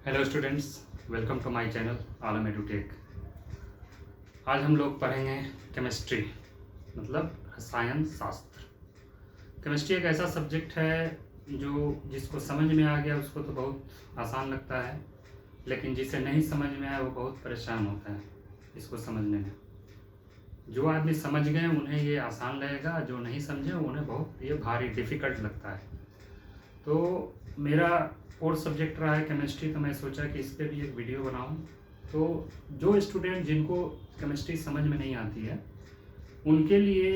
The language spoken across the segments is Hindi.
Hello students, welcome to my channel Alam Edutech. आज हम लोग पढ़ेंगे केमिस्ट्री, मतलब रसायन शास्त्र। केमिस्ट्री एक ऐसा सब्जेक्ट है जिसको समझ में आ गया उसको तो बहुत आसान लगता है, लेकिन जिसे नहीं समझ में आया वो बहुत परेशान होता है इसको समझने में। जो आदमी समझ गए उन्हें ये आसान लगेगा, जो नहीं समझे उन्हें बहुत ये भारी डिफ़िकल्ट लगता है। तो मेरा कोर्स सब्जेक्ट रहा है केमिस्ट्री, तो मैं सोचा कि इस पर भी एक वीडियो बनाऊं। तो जो स्टूडेंट जिनको केमिस्ट्री समझ में नहीं आती है उनके लिए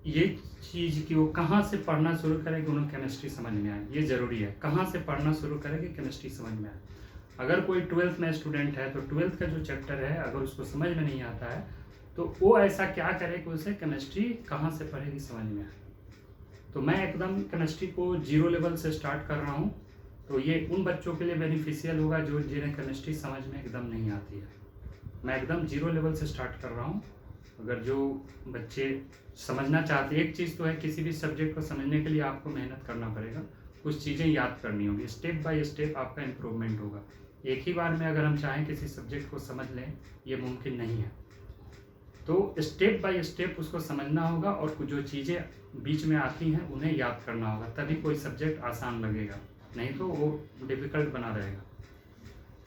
ये चीज़ कि वो कहाँ से पढ़ना शुरू करें कि उन्हें केमिस्ट्री समझ में आए, ये ज़रूरी है। कहाँ से पढ़ना शुरू करें कि केमिस्ट्री समझ में आए। अगर कोई 12th में स्टूडेंट है तो 12th का जो चैप्टर है अगर उसको समझ में नहीं आता है तो वो ऐसा क्या करे कि उसे केमिस्ट्री कहाँ से पढ़ेगी समझ में आए। तो मैं एकदम केमिस्ट्री को 0 लेवल से स्टार्ट कर रहा हूँ, तो ये उन बच्चों के लिए बेनिफिशियल होगा जो जिन्हें केमिस्ट्री समझ में एकदम नहीं आती है। मैं एकदम 0 लेवल से स्टार्ट कर रहा हूँ। अगर जो बच्चे समझना चाहते हैं, एक चीज़ तो है किसी भी सब्जेक्ट को समझने के लिए आपको मेहनत करना पड़ेगा, कुछ चीज़ें याद करनी होगी, स्टेप बाय स्टेप आपका इम्प्रूवमेंट होगा। एक ही बार में अगर हम चाहें किसी सब्जेक्ट को समझ लें, ये मुमकिन नहीं है। तो स्टेप बाय स्टेप उसको समझना होगा और कुछ जो चीज़ें बीच में आती हैं उन्हें याद करना होगा, तभी कोई सब्जेक्ट आसान लगेगा, नहीं तो वो डिफ़िकल्ट बना रहेगा।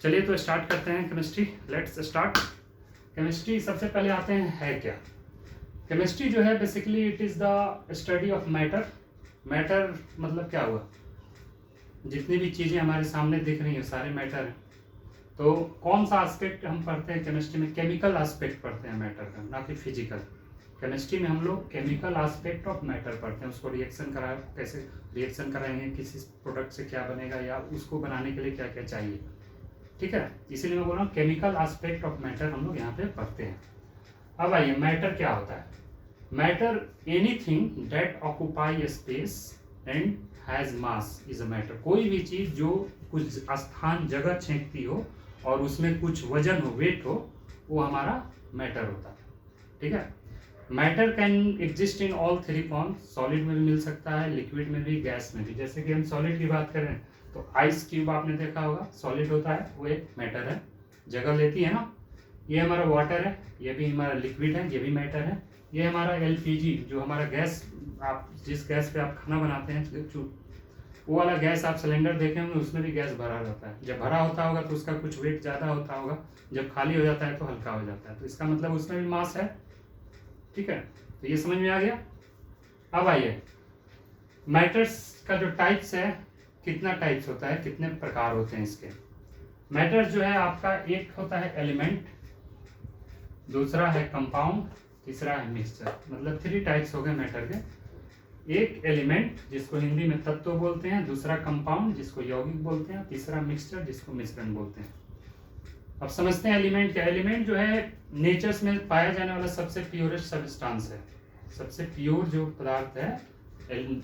चलिए तो स्टार्ट करते हैं केमिस्ट्री। Let's start. केमिस्ट्री सबसे पहले आते हैं है क्या। केमिस्ट्री जो है basically it is the study of matter. Matter मतलब क्या हुआ, जितनी भी चीज़ें हमारे सामने दिख रही हैं सारे मैटर हैं। तो कौन सा एस्पेक्ट हम पढ़ते हैं केमिस्ट्री में, केमिकल एस्पेक्ट पढ़ते हैं मैटर का, ना कि फिजिकल। केमिस्ट्री में हम लोग केमिकल एस्पेक्ट ऑफ मैटर पढ़ते हैं, उसको रिएक्शन करा कैसे रिएक्शन कराएंगे, किसी प्रोडक्ट से क्या बनेगा या उसको बनाने के लिए क्या क्या चाहिए, ठीक है। इसीलिए मैं बोल रहा हूँ केमिकल एस्पेक्ट ऑफ मैटर हम लोग यहाँ पे पढ़ते हैं। अब आइए, मैटर क्या होता है। Matter anything that occupy space and has mass is a matter. कोई भी चीज़ जो कुछ स्थान जगह छेंकती हो और उसमें कुछ वजन हो, वेट हो, वो हमारा मैटर होता है, ठीक है। Matter can exist in all 3 form. Solid में भी मिल सकता है, लिक्विड में भी, गैस में भी। जैसे कि हम सॉलिड की बात करें तो आइस क्यूब आपने देखा होगा, सॉलिड होता है, वो एक मैटर है, जगह लेती है ना। ये हमारा वाटर है, ये भी हमारा लिक्विड है, ये भी मैटर है। ये हमारा एलपीजी जो हमारा गैस, आप जिस गैस पे आप खाना बनाते हैं, वो वाला गैस आप सिलेंडर देखे होंगे, उसमें भी गैस भरा रहता है। जब भरा होता होगा तो उसका कुछ वेट ज़्यादा होता होगा, जब खाली हो जाता है तो हल्का हो जाता है, तो इसका मतलब उसमें भी मास है, ठीक है। तो ये समझ में आ गया। अब आइए, मैटर्स का जो टाइप्स है, कितना टाइप्स होता है, कितने प्रकार होते हैं इसके। मैटर्स जो है आपका, एक होता है एलिमेंट, दूसरा है कंपाउंड, तीसरा है मिक्सचर। मतलब 3 टाइप्स हो गए मैटर के। एक एलिमेंट जिसको हिंदी में तत्व बोलते हैं, दूसरा कंपाउंड जिसको यौगिक बोलते हैं, तीसरा मिक्सचर जिसको मिश्रण बोलते हैं। अब समझते हैं एलिमेंट क्या। एलिमेंट जो है नेचर्स में पाया जाने वाला सबसे प्योरेस्ट सब्सटेंस है। सबसे प्योर जो पदार्थ है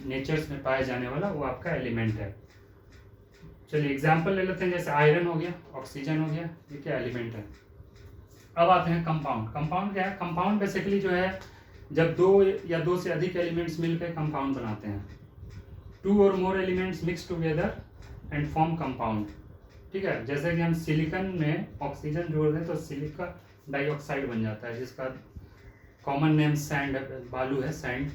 नेचर्स में पाया जाने वाला, वो आपका एलिमेंट है। चलिए एग्जांपल ले लेते हैं, जैसे आयरन हो गया, ऑक्सीजन हो गया, ये क्या एलिमेंट है। अब आते हैं कंपाउंड। कंपाउंड क्या है। कंपाउंड बेसिकली जो है जब 2 या 2 से अधिक एलिमेंट्स मिलकर कंपाउंड बनाते हैं। 2 और more elements mix together and form compound, ठीक है। जैसे कि हम सिलिकॉन में ऑक्सीजन जोड़ दें तो सिलिका डाइऑक्साइड बन जाता है, जिसका कॉमन नेम सैंड, बालू है, sand.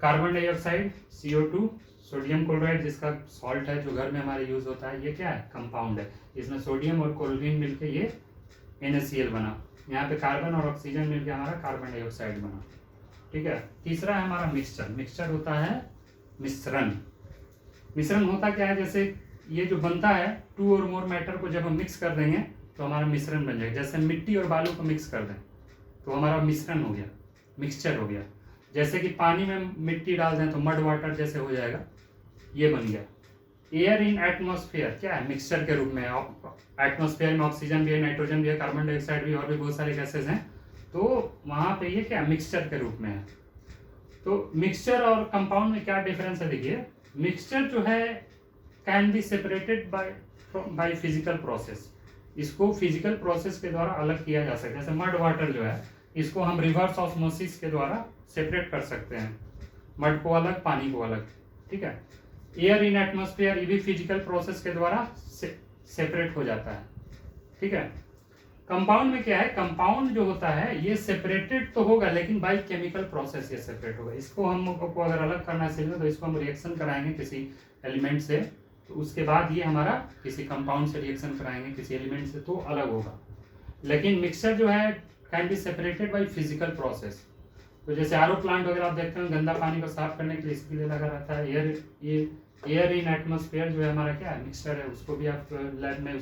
Carbon dioxide CO2, sodium chloride जिसका सॉल्ट है जो घर में हमारे यूज होता है, ये क्या है, कंपाउंड है। इसमें सोडियम और क्लोरीन मिलके ये NaCl बना। यहाँ पे कार्बन और ऑक्सीजन मिलके हमारा कार्बन डाइऑक्साइड बना, ठीक है। तीसरा है हमारा मिक्सचर। मिक्सचर होता है मिश्रण। मिश्रण होता क्या है, जैसे ये जो बनता है 2 और मोर मैटर को जब हम मिक्स कर देंगे तो हमारा मिश्रण बन जाएगा। जैसे मिट्टी और बालू को मिक्स कर दें तो हमारा मिश्रण हो गया, मिक्सचर हो गया। जैसे कि पानी में मिट्टी डाल दें तो मड वाटर जैसे हो जाएगा, ये बन गया। एयर इन एटमॉस्फेयर क्या है, मिक्सचर के रूप में। एटमॉस्फेयर में ऑक्सीजन भी है, नाइट्रोजन भी है, कार्बन डाइऑक्साइड भी, और भी बहुत सारे गैसेज हैं, तो वहाँ पे ये क्या मिक्सचर के रूप में है। तो मिक्सचर और कंपाउंड में क्या डिफरेंस है, देखिए। मिक्सचर जो है can be separated by physical process. इसको फिजिकल प्रोसेस के द्वारा अलग किया जा सकता है। जैसे मड वाटर जो है, इसको हम रिवर्स ऑस्मोसिस के द्वारा सेपरेट कर सकते हैं, मड को अलग, पानी को अलग, ठीक है। एयर इन एटमॉस्फेयर, ये भी फिजिकल प्रोसेस के द्वारा सेपरेट हो जाता है, ठीक है। कंपाउंड में क्या है, कंपाउंड जो होता है ये सेपरेटेड तो होगा लेकिन बाय केमिकल प्रोसेस ये सेपरेट होगा। इसको हमको अगर अलग करना चाहिए तो इसको हम रिएक्शन कराएंगे किसी एलिमेंट से, तो उसके बाद ये हमारा किसी कंपाउंड से रिएक्शन कराएंगे किसी एलिमेंट से, तो अलग होगा। लेकिन मिक्सचर जो है can be separated by physical process. तो जैसे आरओ प्लांट वगैरह आप देखते हैं, गंदा पानी को साफ करने के लिए इसके लिए लगा रहता है। एयर इन एटमोस्फेयर जो है हमारा क्या है, मिक्सचर है, उसको भी आप लैब में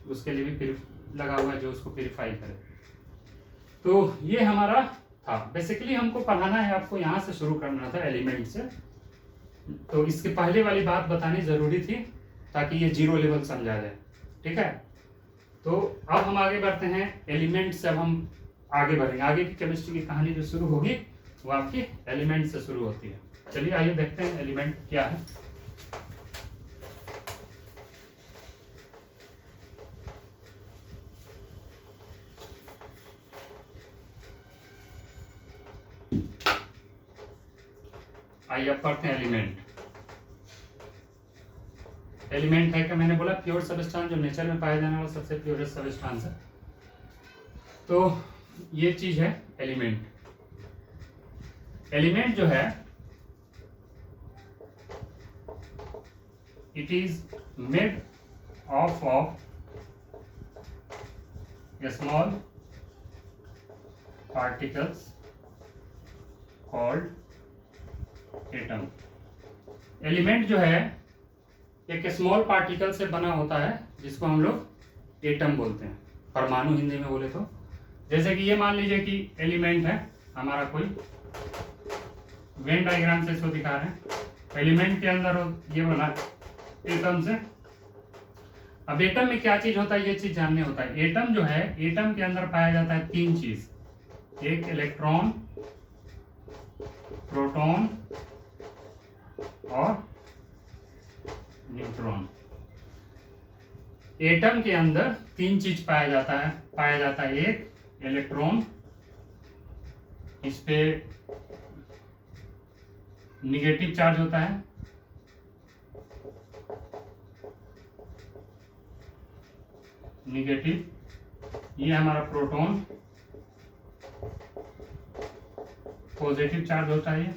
उसके लिए भी लगा हुआ है जो उसको प्योरीफाई करे। तो ये हमारा था। बेसिकली हमको पढ़ाना है, आपको यहाँ से शुरू करना था एलिमेंट से। तो इसके पहले वाली बात बतानी जरूरी थी ताकि ये जीरो लेवल समझा जाए, ठीक है। तो अब हम आगे बढ़ते हैं एलिमेंट से। अब हम आगे बढ़ेंगे, आगे की केमिस्ट्री की कहानी जो शुरू होगी वो आपकी एलिमेंट से शुरू होती है। चलिए आइए देखते हैं एलिमेंट क्या है। आइए अब पढ़ते हैं एलिमेंट। एलिमेंट है क्या, मैंने बोला प्योर सबस्टांस, जो नेचर में पाया जाने वाला सबसे प्योरेस्ट सबस्टांस है। तो ये चीज है एलिमेंट। एलिमेंट जो है it is made of small particles called atom. Element जो है एक स्मॉल पार्टिकल से बना होता है जिसको हम लोग एटम बोलते हैं, परमाणु हिंदी में बोले तो। जैसे कि ये मान लीजिए कि एलिमेंट है हमारा कोई, वेन डायग्राम से इसको दिखा रहे हैं। एलिमेंट के अंदर ये बना एटम से। अब एटम में क्या चीज होता है ये चीज जानने होता है। एटम जो है, एटम के अंदर पाया जाता है तीन चीज, एक इलेक्ट्रॉन, प्रोटॉन और न्यूट्रॉन। एटम के अंदर तीन चीज पाया जाता है एक इलेक्ट्रॉन, इस पे निगेटिव चार्ज होता है, निगेटिव। ये हमारा प्रोटॉन, पॉजिटिव चार्ज होता है।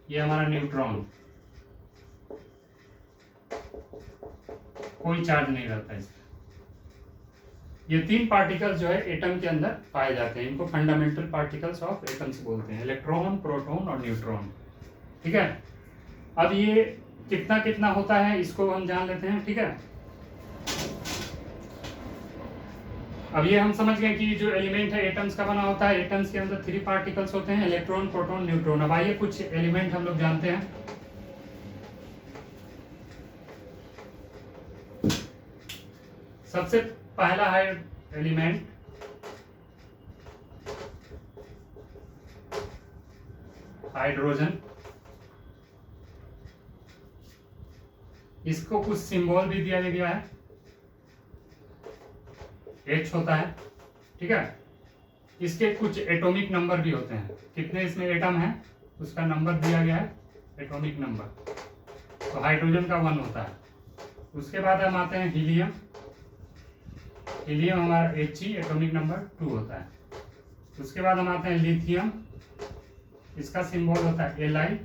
ये हमारा न्यूट्रॉन, कोई चार्ज नहीं रहता है। ये तीन पार्टिकल्स जो है एटम के अंदर पाए जाते हैं, इनको फंडामेंटल पार्टिकल्स ऑफ एटम्स बोलते हैं, इलेक्ट्रॉन, प्रोटॉन और न्यूट्रॉन, ठीक है। अब ये कितना कितना होता है इसको हम जान लेते हैं, ठीक है। अब ये हम समझ गए कि जो एलिमेंट है एटम्स का बना होता है। एटम्स के अंदर थ्री पार्टिकल्स होते हैं, इलेक्ट्रॉन, प्रोटॉन, न्यूट्रॉन। अब आइए कुछ एलिमेंट हम लोग जानते हैं। सबसे पहला है एलिमेंट हाइड्रोजन। इसको कुछ सिंबल भी दिया गया है, H होता है, ठीक है। इसके कुछ एटॉमिक नंबर भी होते हैं, कितने इसमें एटम है उसका नंबर दिया गया है, एटॉमिक नंबर। तो हाइड्रोजन का 1 होता है। उसके बाद हम आते हैं हीलियम। हीलियम हमारा He, एटॉमिक नंबर 2 होता है। उसके बाद हम आते हैं लिथियम, इसका सिंबल होता है Li,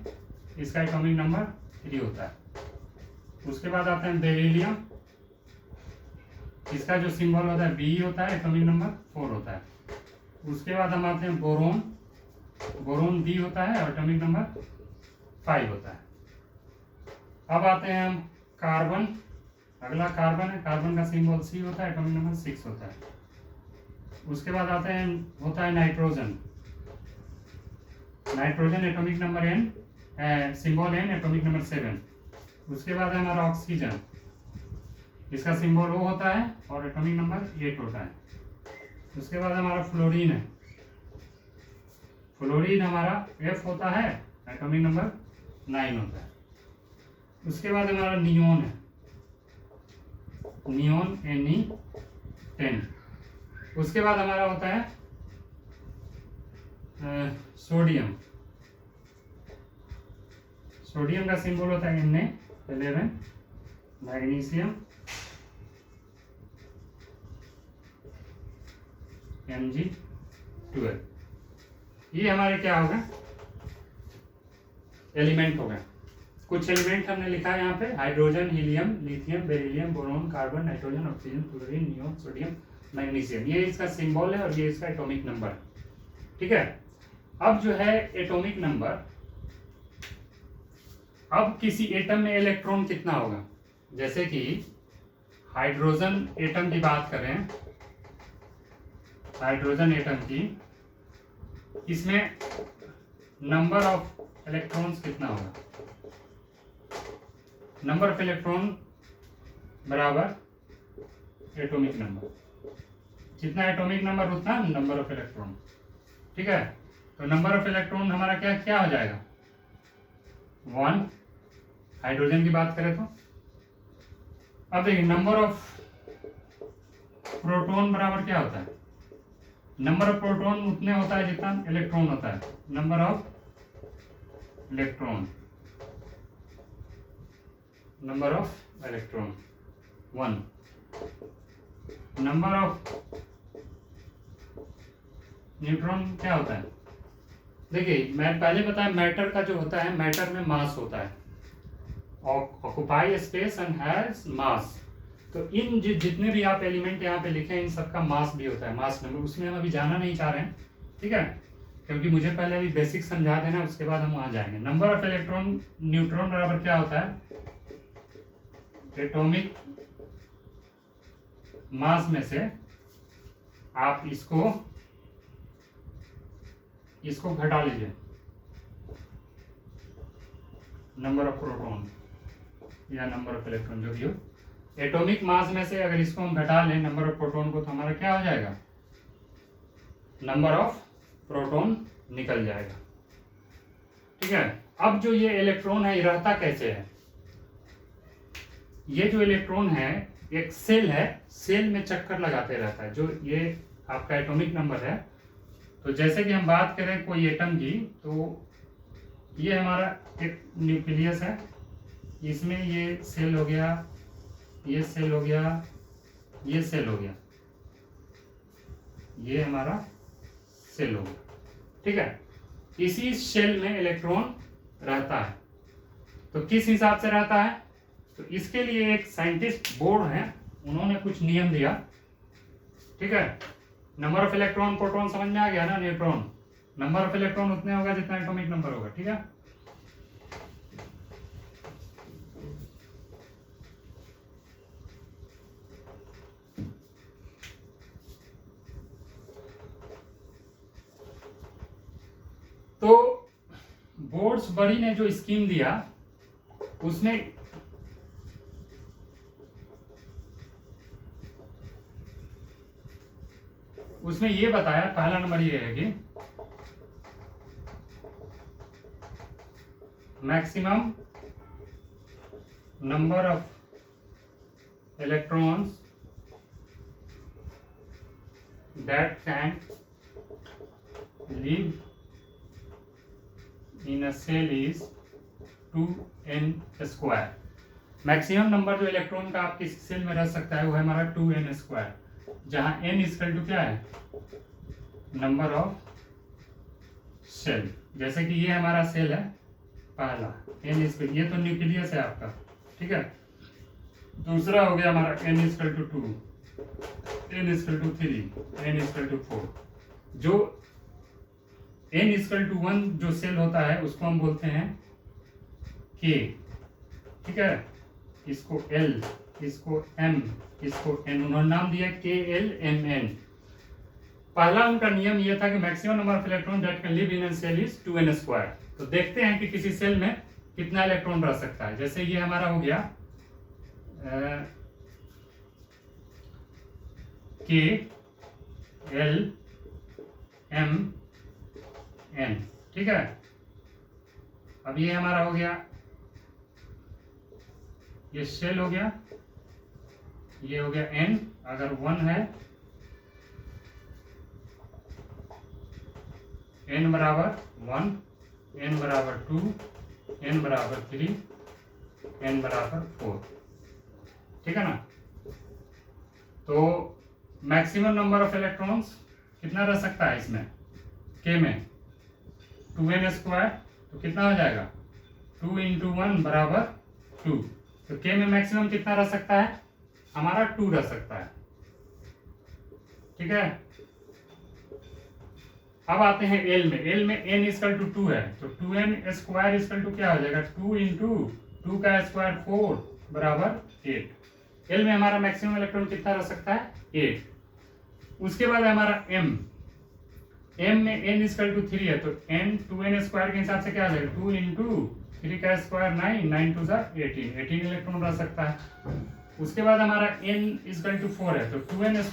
इसका एटॉमिक नंबर 3 होता है। उसके बाद आते हैं बेरिलियम, इसका जो सिंबल होता है Be होता है, एटॉमिक नंबर 4 होता है। उसके बाद हम आते हैं बोरोन, बोरोन B होता है और एटॉमिक नंबर 5 होता है। अब आते हैं हम कार्बन, अगला कार्बन है, कार्बन का सिंबल C होता है, एटॉमिक नंबर 6 होता है। उसके बाद आते हैं होता है nitrogen, nitrogen atomic number N, symbol N, atomic number 7। उसके बाद है हमारा ऑक्सीजन, इसका सिंबल O होता है और एटॉमिक नंबर 8 होता है। उसके बाद हमारा फ्लोरीन है, फ्लोरीन हमारा F होता है, एटॉमिक नंबर 9 होता है। उसके बाद हमारा नियोन है, नियोन Ne10। उसके बाद हमारा होता है सोडियम, सोडियम का सिंबल होता है Na11। मैग्नीशियम Mg12, ये हमारे क्या होगा, एलिमेंट होगा। कुछ एलिमेंट हमने लिखा है यहाँ पे, hydrogen, helium, lithium, beryllium, boron, carbon, nitrogen, oxygen, chlorine, neon, sodium, magnesium. ये इसका सिंबल है और ये इसका एटॉमिक नंबर है। ठीक है, अब जो है एटॉमिक नंबर, अब किसी एटम में इलेक्ट्रॉन कितना होगा, जैसे कि हाइड्रोजन एटम की बात करें, हाइड्रोजन एटम की, इसमें नंबर ऑफ इलेक्ट्रॉन्स कितना होगा, नंबर ऑफ इलेक्ट्रॉन बराबर एटॉमिक नंबर, जितना एटॉमिक नंबर उतना नंबर ऑफ इलेक्ट्रॉन। ठीक है, तो नंबर ऑफ इलेक्ट्रॉन हमारा क्या क्या हो जाएगा, 1, हाइड्रोजन की बात करें तो। अब देखिए नंबर ऑफ प्रोटॉन बराबर क्या होता है, नंबर ऑफ प्रोटॉन उतने होता है जितना इलेक्ट्रॉन होता है, number of electron, number of electron 1, number of neutron क्या होता है। देखिए मैं पहले बताया, मैटर का जो होता है, मैटर में मास होता है, ऑक्युपाई स्पेस एंड हैज मास। तो इन जितने भी आप एलिमेंट यहाँ पे लिखे हैं, इन सबका मास भी होता है, मास नंबर। उसमें हम अभी जाना नहीं चाह रहे हैं, ठीक है, क्योंकि मुझे पहले अभी बेसिक समझा देना, उसके बाद हम वहां जाएंगे। नंबर ऑफ इलेक्ट्रॉन न्यूट्रॉन बराबर क्या होता है, एटॉमिक मास में से आप इसको घटा लीजिए, नंबर ऑफ प्रोटॉन या नंबर ऑफ इलेक्ट्रॉन जो भी हो, एटॉमिक मास में से अगर इसको हम घटा लें नंबर ऑफ प्रोटॉन को, तो हमारा क्या हो जाएगा, नंबर ऑफ प्रोटॉन निकल जाएगा। ठीक है, अब जो ये इलेक्ट्रॉन है, ये रहता कैसे है, ये जो इलेक्ट्रॉन है एक सेल है, सेल में चक्कर लगाते रहता है, जो ये आपका एटॉमिक नंबर है। तो जैसे कि हम बात करें कोई एटम की, तो ये हमारा एक न्यूक्लियस है, इसमें ये सेल हो गया, ये सेल हो गया, ये सेल हो गया, ये हमारा सेल हो गया। ठीक है, इसी सेल में इलेक्ट्रॉन रहता है। तो किस हिसाब से रहता है, तो इसके लिए एक साइंटिस्ट बोर्ड है, उन्होंने कुछ नियम दिया। ठीक है, नंबर ऑफ इलेक्ट्रॉन प्रोटॉन समझ में आ गया ना, न्यूट्रॉन, नंबर ऑफ इलेक्ट्रॉन उतने होगा जितना एटॉमिक नंबर होगा। ठीक है, तो बोर्ड्स बड़ी ने जो स्कीम दिया, उसमें ये बताया, पहला नंबर ये है कि maximum number of electrons that can live in a cell is 2n square. Maximum number जो इलेक्ट्रॉन का आपके सेल में रह सकता है वो है हमारा 2n स्क्वायर, जहां n इक्वल टू क्या है, नंबर ऑफ सेल। जैसे कि ये हमारा सेल है पहला, n इक्वल, ये तो न्यूक्लियस है आपका। ठीक है, दूसरा हो गया हमारा n equal to 2, n equal to 3, n equal to 4। जो n इक्वल टू 1 जो सेल होता है उसको हम बोलते हैं k। ठीक है, इसको l, इसको m, इसको n, उन्होंने नाम दिया KLMN। पहला उनका नियम यह था कि maximum number of electron that can live in a cell is 2n square. तो देखते हैं कि किसी सेल में कितना इलेक्ट्रॉन रह सकता है। जैसे ये हमारा हो गया KLMN। ठीक है, अब ये हमारा हो गया, ये सेल हो गया, ये हो गया n, अगर 1 है, n बराबर 1, n बराबर 2, n बराबर 3, n बराबर 4। ठीक है ना। तो मैक्सिमम नंबर ऑफ इलेक्ट्रॉन्स कितना रह सकता है इसमें, के में 2n², तो कितना हो जाएगा 2 × 1 बराबर 2। तो के में मैक्सिमम कितना रह सकता है हमारा 2 रह सकता है, ठीक है। अब आते हैं एल में। एल में n = 2 है, तो 2n² क्या हो जाएगा 2 × 2 का स्क्वायर 4 बराबर 8। एल में हमारा मैक्सिमम इलेक्ट्रॉन कितना रह सकता है 8। उसके बाद हमारा m में n = 3 है, तो n 2n² के हिसाब से क्या आ जाएगा 2 × 3 का स्क्वायर 9, 9 2 18 इलेक्ट्रॉन रह सकता है। उसके बाद हमारा n = 4 है, तो 2n² =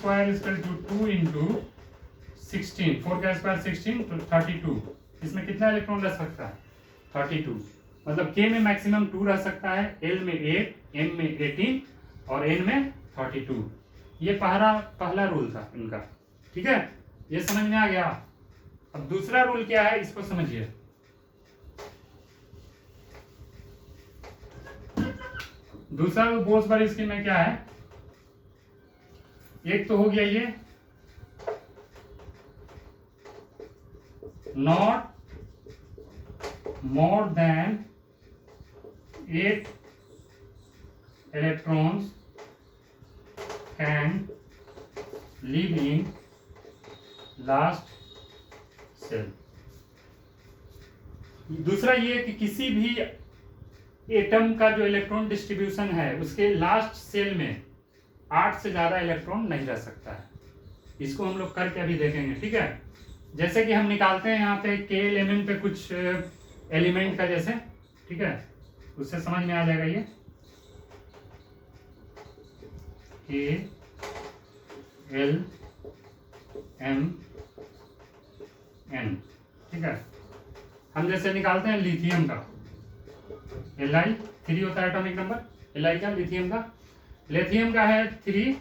2 × 16, 4 का स्क्वायर 16, तो 32। इसमें कितना इलेक्ट्रॉन रह सकता है 32। मतलब k में मैक्सिमम 2 रह सकता है, l में 8, m में 18 और n में 32। ये पहला रूल था इनका, ठीक है। ये समझ में आ गया। अब दूसरा रूल क्या है इसको समझिए। दूसरा रूल बोल्ट्जबर्ग स्कीम में क्या है, एक तो हो गया ये not more than 8 electrons can live in last cell। दूसरा ये कि किसी भी एटम का जो इलेक्ट्रॉन डिस्ट्रीब्यूशन है उसके लास्ट सेल में 8 से ज्यादा इलेक्ट्रॉन नहीं रह सकता है। इसको हम लोग करके अभी देखेंगे, ठीक है। जैसे कि हम निकालते हैं यहाँ पे के एलिमेंट पे कुछ एलिमेंट का जैसे, ठीक है, उससे समझ में आ जाएगा ये के एल एम एन, ठीक है। हम जैसे निकालते हैं लिथियम का Li3 होता है एटॉमिक नंबर, Li का लिथियम का, लिथियम का है 3,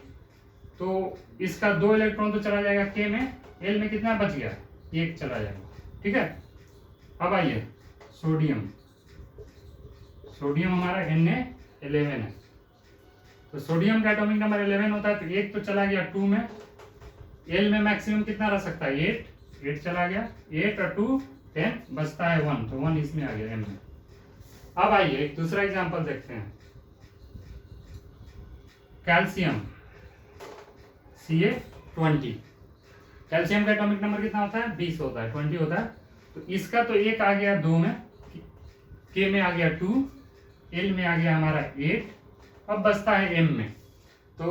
तो इसका 2 इलेक्ट्रॉन तो चला जाएगा के में, एल में कितना बच गया 1 चला जाएगा, ठीक है। अब आइए सोडियम, सोडियम हमारा Na11 है, तो सोडियम का एटॉमिक नंबर 11 होता है, तो 1 तो चला गया 2 में, एल में मैक्सिमम कितना रह सकता है 8 चला गया, 8 और 2 10, बचता है 1, तो 1 इसमें आ गया एम में। अब आइए एक दूसरा एग्जांपल देखते हैं, कैल्शियम Ca20। कैल्शियम का एटॉमिक नंबर कितना होता है 20 होता है, 20 होता है, तो इसका तो 1 आ गया 2 में, के में आ गया 2, एल में आ गया हमारा 8, अब बचता है एम में, तो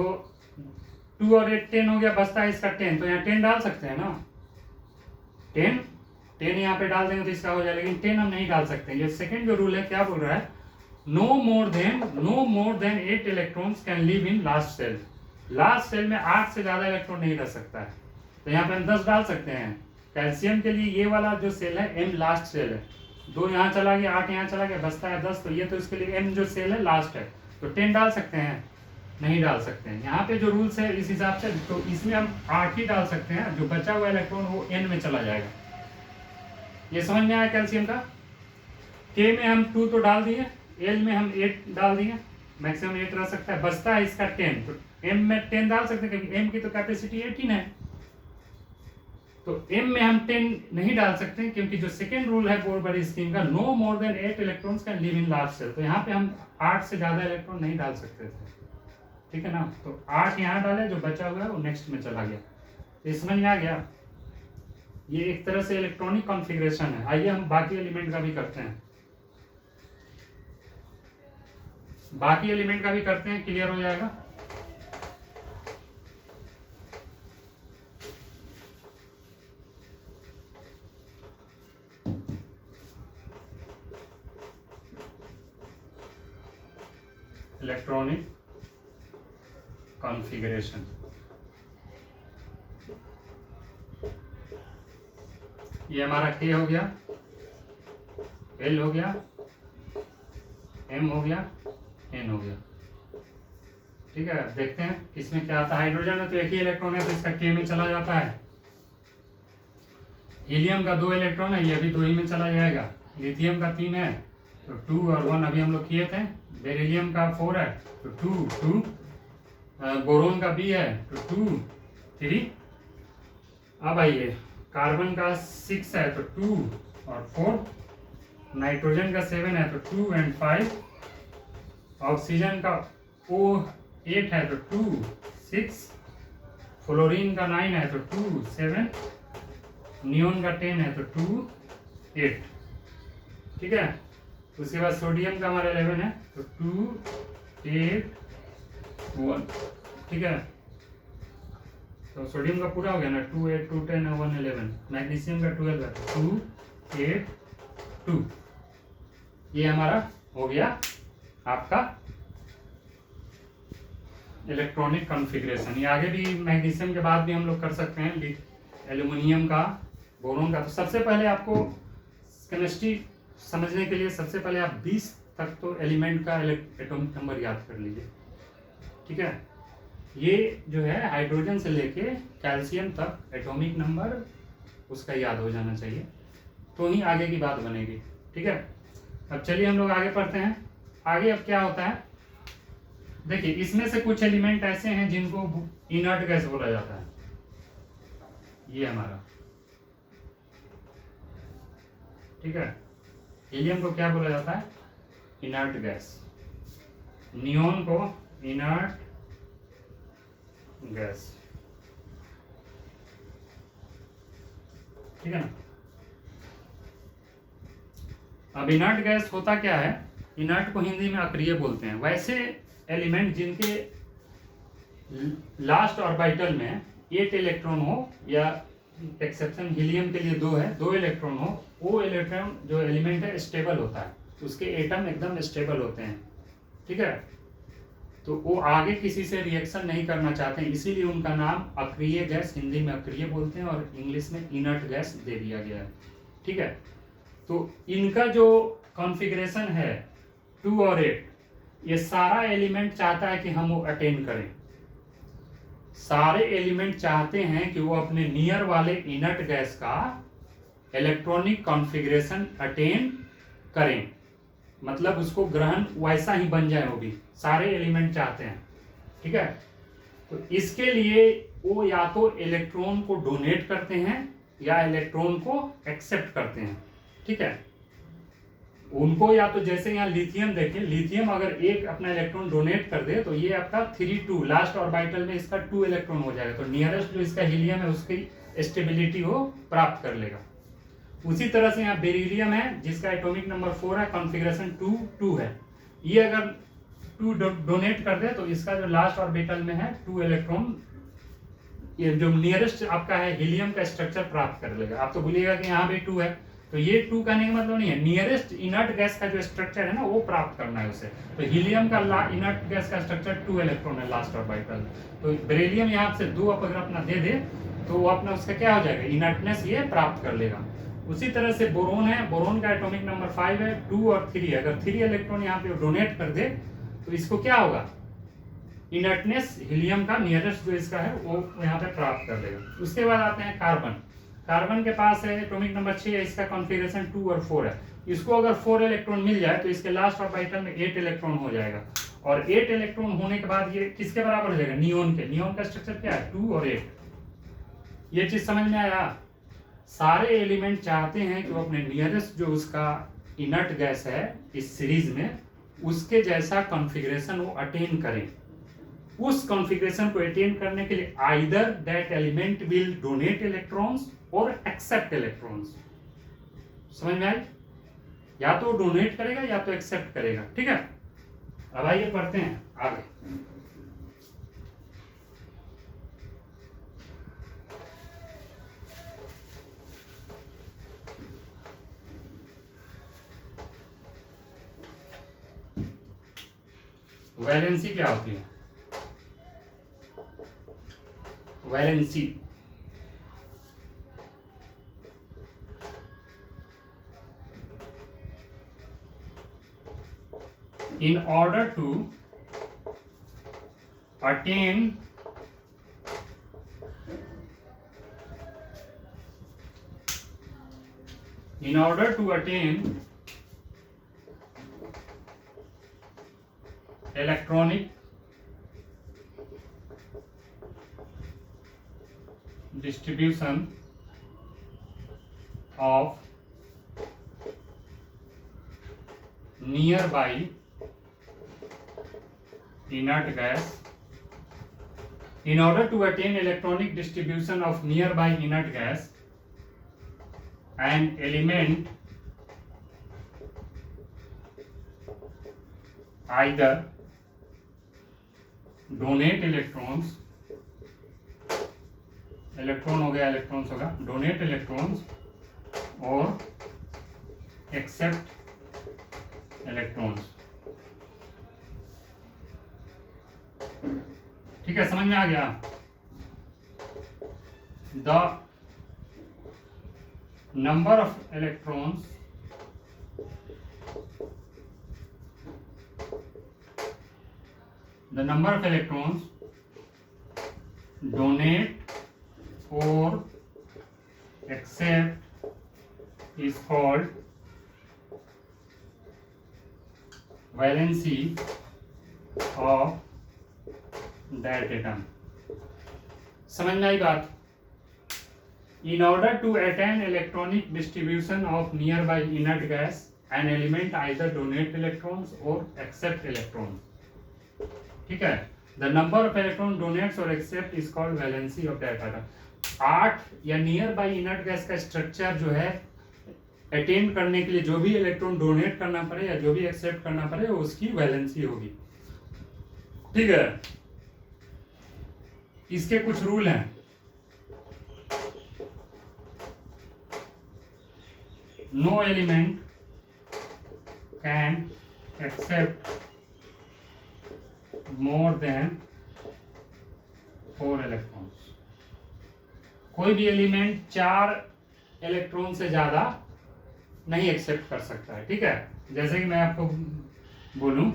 2 और 8 10 हो गया, बचता है इसका 10, तो यहाँ 10 डाल सकते हैं ना, 10 यहाँ पे डाल देंगे तो इसका हो जाएगा, लेकिन 10 हम नहीं डाल सकते। ये सेकंड जो रूल है क्या बोल रहा है, no more than 8 electrons can live in last cell. Last cell में 8 से ज्यादा इलेक्ट्रॉन नहीं रह सकता है, तो यहाँ पे हम 10 डाल सकते हैं। कैल्शियम के लिए ये वाला जो सेल है एम लास्ट सेल है, 2 यहाँ चला गया, 8 यहाँ चला गया, बचता है 10, तो ये तो इसके लिए एम जो सेल है लास्ट है, तो 10 डाल सकते हैं, नहीं डाल सकते हैं। यहाँ पे जो रूल्स है इस हिसाब से, तो इसमें हम 8 ही डाल सकते हैं, जो बचा हुआ इलेक्ट्रॉन वो एन में चला जाएगा। ये समझ में आया कैल्शियम का। के में हम 2 तो डाल दिए, एल में हम 8 डाल दिए, मैक्सिमम 8 रह सकता है, बचता है इसका 10, तो एम में 10 डाल सकते हैं क्योंकि एम की तो कैपेसिटी 18 है, तो एम में हम 10 नहीं डाल सकते क्योंकि जो सेकेंड रूल है बोल्ट्जबर्ग स्कीम का, no more than 8 electrons can live in last cell, तो यहाँ पे हम 8 से ज्यादा इलेक्ट्रॉन नहीं डाल सकते थे, ठीक है ना। तो 8 यहाँ डाले, जो बचा हुआ है वो नेक्स्ट में चला गया। तो समझ में आ गया, ये एक तरह से इलेक्ट्रॉनिक कॉन्फ़िगरेशन है। आइए हम बाकी एलिमेंट का भी करते हैं, बाकी एलिमेंट का भी करते हैं, क्लियर हो जाएगा। इलेक्ट्रॉनिक कॉन्फ़िगरेशन, ये हमारा के हो गया, एल हो गया, एम हो गया, एन हो गया, ठीक है। देखते हैं इसमें क्या आता है। हाइड्रोजन में तो एक ही इलेक्ट्रॉन है, तो इसका के में चला जाता है। हीलियम का 2 इलेक्ट्रॉन है, ये भी 2 ही में चला जाएगा। लिथियम का 3 है, तो 2 और 1 अभी हम लोग किए थे। बेरिलियम का 4 है, तो 2 2 बोरोन का बी है तो 2 3। अब आइए कार्बन का 6 है तो 2 और 4, नाइट्रोजन का 7 है तो 2 और 5, ऑक्सीजन का O 8 है तो 2 6, फ्लोरीन का 9 है तो 2 7, नियोन का 10 है तो 2 8। ठीक है, उसके बाद सोडियम का हमारा 11 है तो 2 8 1। ठीक है, तो सोडियम का पूरा हो गया ना, 2 8 2 10 1 11। मैग्नीशियम का 12 है तो 2 8 2। ये हमारा हो गया आपका इलेक्ट्रॉनिक कॉन्फ़िगरेशन। ये आगे भी मैग्नीशियम के बाद भी हम लोग कर सकते हैं, एल्यूमिनियम का, बोरोन का। तो सबसे पहले आपको केमिस्ट्री समझने के लिए सबसे पहले आप 20 तक तो एलिमेंट का एटॉमिक नंबर याद कर लीजिए। ठीक है, ये जो है हाइड्रोजन से लेके कैल्शियम तक एटॉमिक नंबर उसका याद हो जाना चाहिए, तो ही आगे की बात बनेगी। ठीक है, अब चलिए हम लोग आगे पढ़ते हैं। आगे अब क्या होता है, देखिए इसमें से कुछ एलिमेंट ऐसे हैं जिनको इनर्ट गैस बोला जाता है। ये हमारा, ठीक है, हीलियम को क्या बोला जाता है, इनर्ट गैस। नियोन को इनर्ट गैस। ठीक है ना। अब इनर्ट गैस होता क्या है, इनर्ट को हिंदी में अक्रिय बोलते हैं। वैसे एलिमेंट जिनके लास्ट ऑर्बिटल में 8 इलेक्ट्रॉन हो, या एक्सेप्शन हीलियम के लिए 2 है, 2 इलेक्ट्रॉन हो, वो इलेक्ट्रॉन जो एलिमेंट है स्टेबल होता है, उसके एटम एकदम स्टेबल होते हैं। ठीक है, तो वो आगे किसी से रिएक्शन नहीं करना चाहते हैं, इसीलिए उनका नाम अक्रिय गैस, हिंदी में अक्रिय बोलते हैं और इंग्लिश में इनर्ट गैस दे दिया गया है। ठीक है, तो इनका जो कॉन्फ़िगरेशन है 2 और 8, ये सारा एलिमेंट चाहता है कि हम वो अटेन करें। सारे एलिमेंट चाहते हैं कि वो अपने नियर वाले इनर्ट गैस का इलेक्ट्रॉनिक कॉन्फ़िगरेशन अटेन करें, मतलब उसको ग्रहण वैसा ही बन जाए, वो भी सारे एलिमेंट चाहते हैं। ठीक है, तो इसके लिए वो या तो इलेक्ट्रॉन को डोनेट करते हैं या इलेक्ट्रॉन को एक्सेप्ट करते हैं। ठीक है, उनको या तो जैसे यहाँ लिथियम देखिए, लिथियम अगर एक अपना इलेक्ट्रॉन डोनेट कर दे तो ये आपका 3 2 लास्ट ऑर्बिटल में इसका 2 इलेक्ट्रॉन हो जाएगा, तो नियरेस्ट जो इसका हीलियम है उसकी स्टेबिलिटी वो प्राप्त कर लेगा। उसी तरह से यहाँ बेरिलियम है जिसका एटॉमिक नंबर 4 है, कॉन्फ़िगरेशन 2 2 है। ये अगर 2 डोनेट कर दे तो इसका जो लास्ट ऑर्बिटल में है 2 इलेक्ट्रॉन, ये जो नियरेस्ट आपका है हीलियम का स्ट्रक्चर प्राप्त कर लेगा। आप तो बोलिएगा कि यहाँ भी 2 है, तो ये 2 कहने का मतलब नहीं है, नियरेस्ट इनर्ट गैस का जो स्ट्रक्चर है ना वो प्राप्त करना है उसे। तो हीलियम का इनर्ट गैस का स्ट्रक्चर 2 इलेक्ट्रॉन है लास्ट ऑर्बिटल, तो बेरिलियम यहाँ से 2 अगर अपना दे दे तो वो अपना उसका क्या हो जाएगा, इनर्टनेस ये प्राप्त कर लेगा। उसी तरह से बोरोन है, बोरोन का एटॉमिक नंबर 5 है, 2 और 3, अगर 3 इलेक्ट्रॉन यहाँ पे डोनेट कर दे तो इसको क्या होगा, इनर्टनेस हीलियम का नियरेस्ट जो इसका है वो यहाँ पे प्राप्त कर लेगा। उसके बाद आते हैं कार्बन। कार्बन के पास है एटॉमिक नंबर 6 है, इसका कॉन्फ़िगरेशन 2 और 4 है। इसको अगर 4 इलेक्ट्रॉन मिल जाए तो इसके लास्ट ऑर्बिटल में 8 इलेक्ट्रॉन हो जाएगा, और 8 इलेक्ट्रॉन होने के बाद ये किसके बराबर हो जाएगा, नियोन के। नियोन का स्ट्रक्चर क्या है, 2 और 8। ये चीज समझ में आया। सारे एलिमेंट चाहते हैं कि वो अपने नियरेस्ट जो उसका इनर्ट गैस है इस सीरीज में, उसके जैसा कॉन्फ़िगरेशन वो अटेन करें। उस कॉन्फ़िगरेशन को अटेन करने के लिए either that element will donate electrons और एक्सेप्ट इलेक्ट्रॉन्स। समझ में आई, या तो डोनेट करेगा या तो एक्सेप्ट करेगा। ठीक है, अब आइए पढ़ते हैं आगे। वैलेंसी क्या होती है, valency in order to attain electronic distribution of nearby inert gas. In order to attain electronic distribution of nearby inert gas, an element either donate electrons, electron हो गया, इलेक्ट्रॉन्स होगा, डोनेट इलेक्ट्रॉन्स और एक्सेप्ट इलेक्ट्रॉन्स। ठीक है, समझ में आ गया? The number of electrons donate or accept is called valency of that atom. समझ में आई बात? In order to attain electronic distribution of nearby inert gas, an element either donate electrons or accept electrons. ठीक है, the number of electron donates or accept is called valency of that atom. 8 या नियर बाई इनर्ट गैस का स्ट्रक्चर जो है अटेन करने के लिए जो भी इलेक्ट्रॉन डोनेट करना पड़े या जो भी एक्सेप्ट करना पड़े उसकी वैलेंसी होगी। ठीक है, इसके कुछ रूल हैं। No element can accept more than 4 electrons. कोई भी एलिमेंट 4 इलेक्ट्रॉन से ज्यादा नहीं एक्सेप्ट कर सकता है। ठीक है, जैसे कि मैं आपको बोलूं,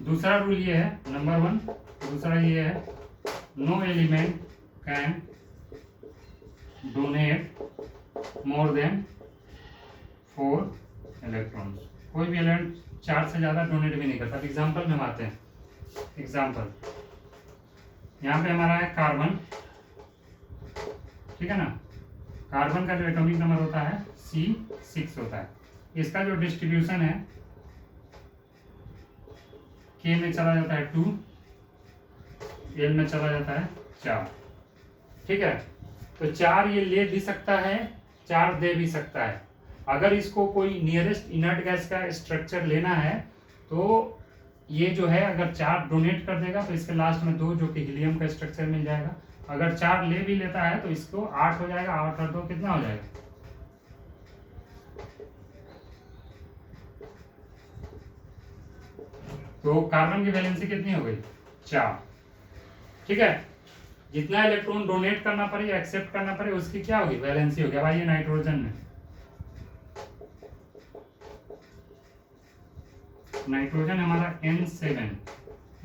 दूसरा रूल ये है, नंबर 1, दूसरा ये है, no element can donate more than 4 electrons. कोई भी एलिमेंट 4 से ज्यादा डोनेट भी नहीं करता। एग्जाम्पल में हम आते हैं। एग्जाम्पल यहाँ पे हमारा है कार्बन, ठीक है ना। कार्बन का जो एटॉमिक नंबर होता है C6 होता है। इसका जो डिस्ट्रीब्यूशन है K में चला जाता है 2, L में चला जाता है 4। ठीक है, तो 4 ये ले भी सकता है, 4 दे भी सकता है। अगर इसको कोई नियरेस्ट इनर्ट गैस का स्ट्रक्चर लेना है तो ये जो है अगर 4 डोनेट कर देगा तो इसके लास्ट में 2 जो कि हीलियम का स्ट्रक्चर मिल जाएगा। अगर 4 ले भी लेता है तो इसको 8 हो जाएगा। 8 और 2 कितना हो जाएगा? तो कार्बन की वैलेंसी कितनी हो गई? 4। ठीक है, जितना इलेक्ट्रॉन डोनेट करना पड़े या एक्सेप्ट करना पड़े उसकी क्या होगी? वैलेंसी होगी। अब आइए नाइट्रोजन में। नाइट्रोजन हमारा N7,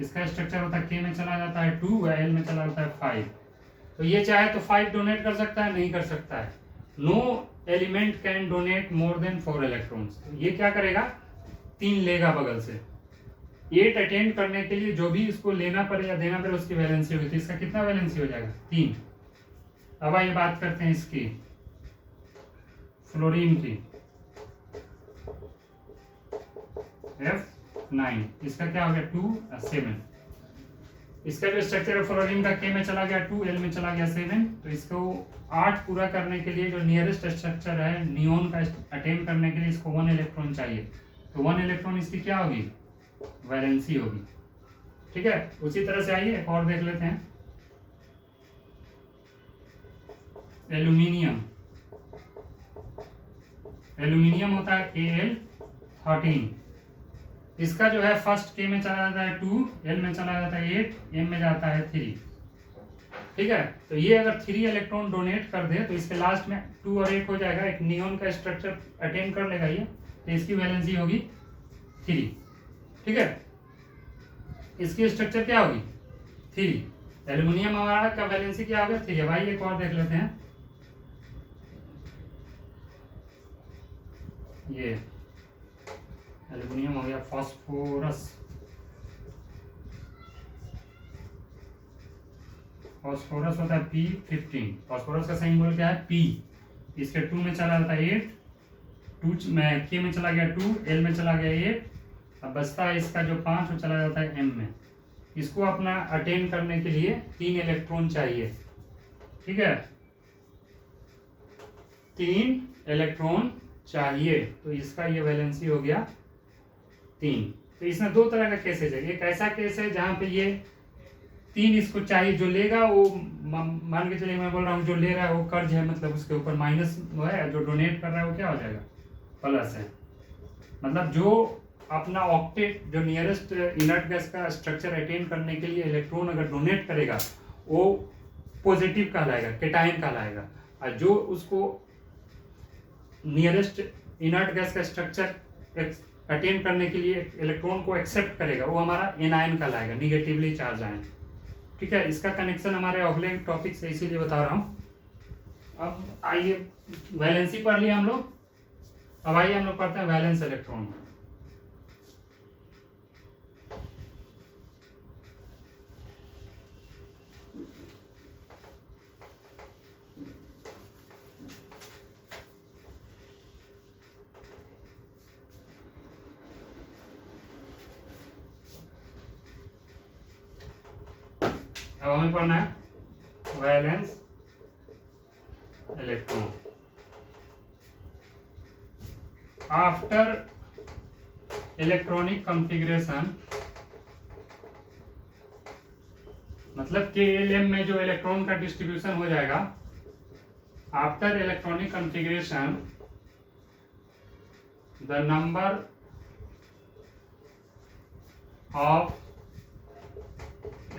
इसका स्ट्रक्चर होता है K में चला जाता है 2, L में चला जाता है 5। तो ये चाहे तो 5 डोनेट कर सकता है, नहीं कर सकता है। No element can donate more than 4 electrons. ये क्या करेगा? 3 लेगा बगल से। 8 अटेंड करने के लिए जो भी इसको लेना पड़े या देना पड़े उसकी वैलेंसी होगी। तो इसका कितना वैलेंसी हो जाएगा? 3। अब आइए बात करते हैं इसकी फ्लोरीन की, F9। इसका क्या हो गया? 2 7। इसका जो स्ट्रक्चर है फ्लोरीन का K में चला गया 2, L में चला गया 7। तो इसको 8 पूरा करने के लिए जो नियरेस्ट स्ट्रक्चर है नियोन का अटेन करने के लिए इसको 1 इलेक्ट्रॉन चाहिए। तो 1 इलेक्ट्रॉन इसकी क्या होगी? वैलेंसी होगी। ठीक है, उसी तरह से आइए एक और देख लेते हैं। एल्यूमिनियम, एल्यूमिनियम होता है Al13। इसका जो है फर्स्ट K में चला जाता है 2, L में चला जाता है 8, M में जाता है 3। ठीक है, तो ये अगर 3 इलेक्ट्रॉन डोनेट कर दे तो इसके लास्ट में 2 और 8 हो जाएगा, एक नियोन का स्ट्रक्चर अटेन कर लेगा ये। तो इसकी वैलेंसी होगी 3। ठीक है, इसकी स्ट्रक्चर क्या होगी? 3। एल्यूमिनियम हमारा का वैलेंसी क्या होगा? 3 है। भाई एक और देख लेते हैं। ये एल्यूमिनियम हो गया, फास्फोरस फॉस्फोरस होता है P15, फॉस्फोरस का सिंबल क्या है P, इसके 2 में चला जाता है 8, 2 में K में चला गया 2, L में चला गया 8, अब बचता है इसका जो 5 वो चला जाता है M में। इसको अपना अटेन करने के लिए 3 इलेक्ट्रॉन चाहिए, ठीक है, 3 इलेक्ट्रॉन चाहिए, तो इसका ये वैलेंसी हो गया 3। तो इसमें 2 तरह का केसेज है, एक ऐसा केस है जहाँ पे ये 3 इसको चाहिए, जो लेगा वो मान के चलिए मैं बोल रहा हूँ जो ले रहा है वो कर्ज है, मतलब उसके ऊपर माइनस वो है, जो डोनेट कर रहा है वो क्या हो जाएगा प्लस है। मतलब जो अपना ऑक्टेट जो नियरेस्ट इनर्ट गैस का स्ट्रक्चर अटेन करने के लिए इलेक्ट्रॉन अगर डोनेट करेगा वो पॉजिटिव कहलाएगा, केटायन कहलाएगा, और जो उसको नियरेस्ट इनर्ट गैस का स्ट्रक्चर अटेन करने के लिए इलेक्ट्रॉन को एक्सेप्ट करेगा वो हमारा एनायन कहलाएगा, निगेटिवली चार्ज आयन। ठीक है, इसका कनेक्शन हमारे अगले टॉपिक से इसीलिए बता रहा हूँ। अब आइए वैलेंसी पढ़ लिया हम लोग, अब आइए हम लोग पढ़ते हैं वैलेंस इलेक्ट्रॉन। अब हमें पढ़ना है valence electron. After electronic configuration, मतलब KLM में जो इलेक्ट्रॉन का डिस्ट्रीब्यूशन हो जाएगा, after electronic configuration the number of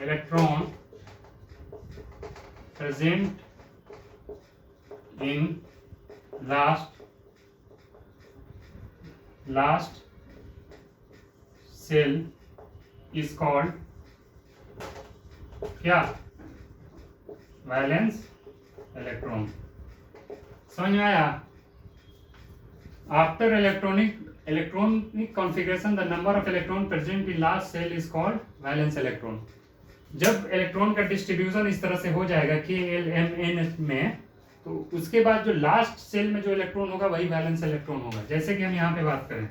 electron present in last cell is called क्या, वैलेंस इलेक्ट्रॉन। समझ में आया? After electronic configuration the number of electron present in last cell is called valence electron. जब इलेक्ट्रॉन का डिस्ट्रीब्यूशन इस तरह से हो जाएगा KLMN में, तो उसके बाद जो लास्ट सेल में जो इलेक्ट्रॉन होगा वही वैलेंस इलेक्ट्रॉन होगा। जैसे कि हम यहाँ पे बात करें,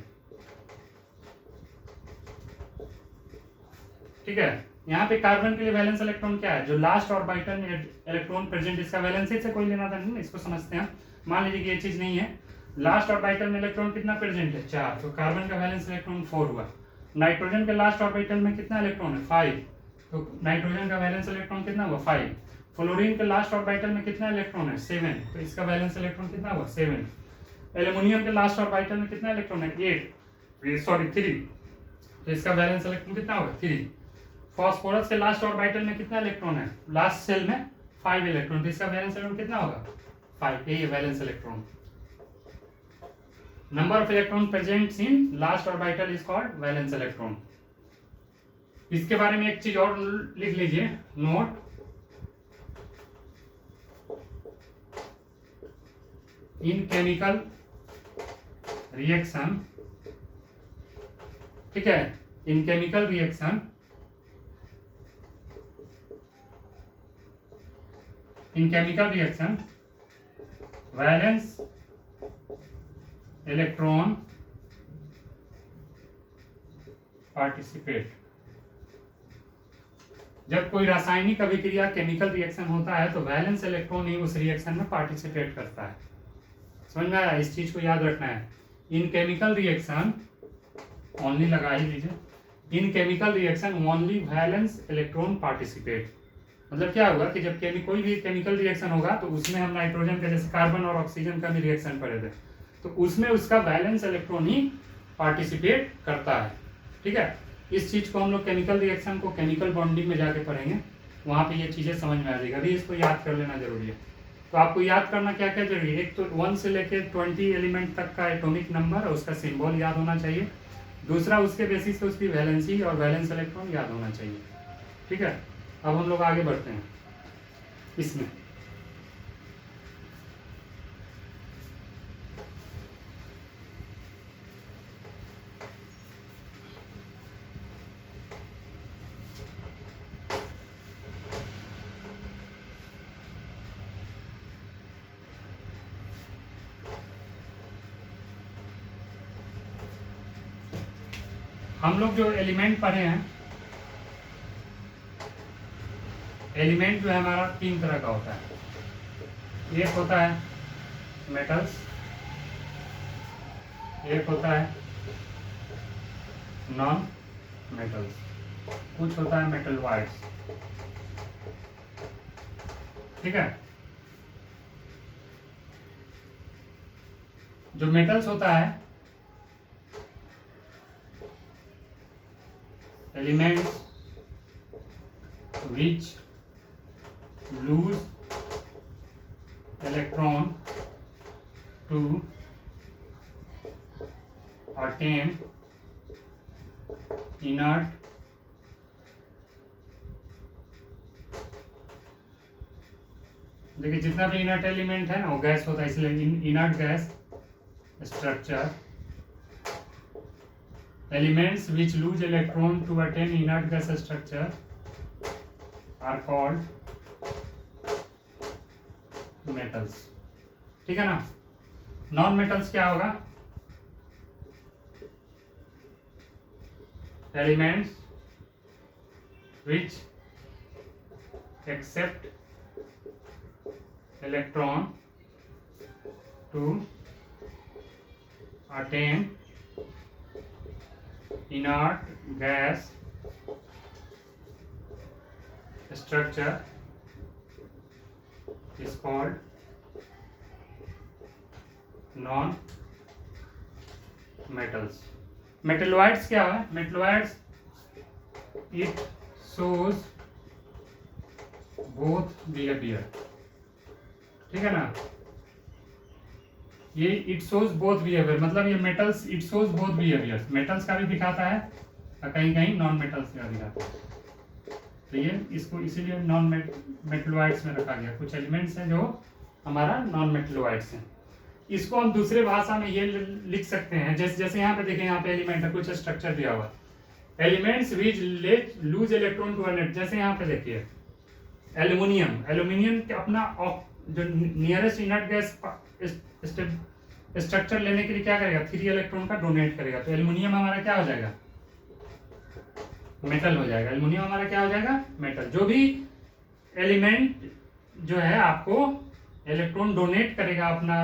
ठीक है, यहाँ पे कार्बन के लिए वैलेंस इलेक्ट्रॉन क्या है, जो लास्ट ऑर्बिटल में इलेक्ट्रॉन प्रेजेंट, इसका वैलेंसी से कोई लेना था नहीं, इसको समझते हैं। मान लीजिए कि ये चीज नहीं है, लास्ट ऑर्बिटल में इलेक्ट्रॉन कितना प्रेजेंट है 4, तो कार्बन का वैलेंस इलेक्ट्रॉन 4 हुआ। नाइट्रोजन के लास्ट ऑर्बिटल में कितना इलेक्ट्रॉन है 5, तो नाइट्रोजन का वैलेंस इलेक्ट्रॉन कितना हुआ 5। फ्लोरीन के लास्ट ऑर्बिटल में कितना इलेक्ट्रॉन है 7, तो इसका वैलेंस इलेक्ट्रॉन कितना हुआ 7। एल्युमिनियम के लास्ट ऑर्बिटल में कितना इलेक्ट्रॉन है 3, तो इसका वैलेंस इलेक्ट्रॉन कितना होगा 3। फॉस्फोरस के लास्ट ऑर्बिटल में कितना इलेक्ट्रॉन है लास्ट सेल में 5 इलेक्ट्रॉन, तो इसका वैलेंस इलेक्ट्रॉन कितना होगा 5, यही है valence electron. Number of electron present in last orbital is called valence electron. इसके बारे में एक चीज और लिख लीजिए, नोट, इन केमिकल रिएक्शन, ठीक है, इन chemical reaction, valence electron participate. जब कोई रासायनिक अभिक्रिया केमिकल रिएक्शन होता है तो वैलेंस इलेक्ट्रॉन ही उस रिएक्शन में पार्टिसिपेट करता है। समझ में आया? इस चीज को याद रखना है। इन केमिकल रिएक्शन ओनली लगा ही लीजिए, इन chemical reaction only valence electron participate. मतलब क्या होगा कि जब कोई भी केमिकल रिएक्शन होगा तो उसमें हम नाइट्रोजन का जैसे कार्बन और ऑक्सीजन का भी रिएक्शन पढ़े थे, तो उसमें उसका वैलेंस इलेक्ट्रॉन ही पार्टिसिपेट करता है। ठीक है, इस चीज को हम लोग केमिकल रिएक्शन को केमिकल बॉन्डिंग में जाके पढ़ेंगे, वहां पे ये चीजें समझ में आ जाएगी। अभी इसको याद कर लेना जरूरी है। तो आपको याद करना क्या क्या जरूरी है, एक तो 1 से लेके 20 एलिमेंट तक का एटॉमिक नंबर और उसका सिंबल याद होना चाहिए। दूसरा, उसके बेसिस पे उसकी वैलेंसी और वैलेंस इलेक्ट्रॉन याद होना चाहिए। ठीक है, अब हम लोग आगे बढ़ते हैं इसमें। हम लोग जो एलिमेंट पढ़े हैं, एलिमेंट जो है हमारा 3 तरह का होता है। एक होता है मेटल्स, एक होता है नॉन मेटल्स, कुछ होता है मेटल वाइड्स। ठीक है, जो मेटल्स होता है, elements which lose electron to attain inert देखिए जितना भी इनर्ट एलिमेंट है ना वो गैस होता है, इसलिए inert gas structure. Elements which lose electron to attain inert gas structure are called metals। ठीक है ना। नॉन मेटल्स क्या होगा? Elements which accept electron to attain inert gas structure is called non metals। Metalloids क्या है? Metalloids it shows both behavior। ठीक है ना, ये इट शोज बोथ बिहेवियर, मतलब ये metals it shows both behaviour, metals का भी दिखाता है और कहीं कहीं नॉन मेटल्स का दिखाता है। तो ये इसको इसीलिए नॉन मेटलॉइड्स में रखा गया। कुछ एलिमेंट्स हैं जो हमारा नॉन मेटलॉइड्स हैं। इसको हम दूसरे भाषा में ये लिख सकते हैं, जैसे यहाँ पे देखें, यहाँ पे एलिमेंट है, कुछ स्ट्रक्चर दिया हुआ, elements which let lose electron to net. जैसे यहाँ पे देखिए एल्यूमिनियम, एल्यूमिनियम के अपना जो नियरेस्ट इनर्ट गैस स्ट्रक्चर लेने के लिए क्या करेगा? 3 इलेक्ट्रॉन का डोनेट करेगा। तो एल्यूमिनियम हमारा क्या हो जाएगा? मेटल हो जाएगा। एल्यूमिनियम हमारा क्या हो जाएगा? मेटल। जो भी एलिमेंट जो है आपको इलेक्ट्रॉन डोनेट करेगा अपना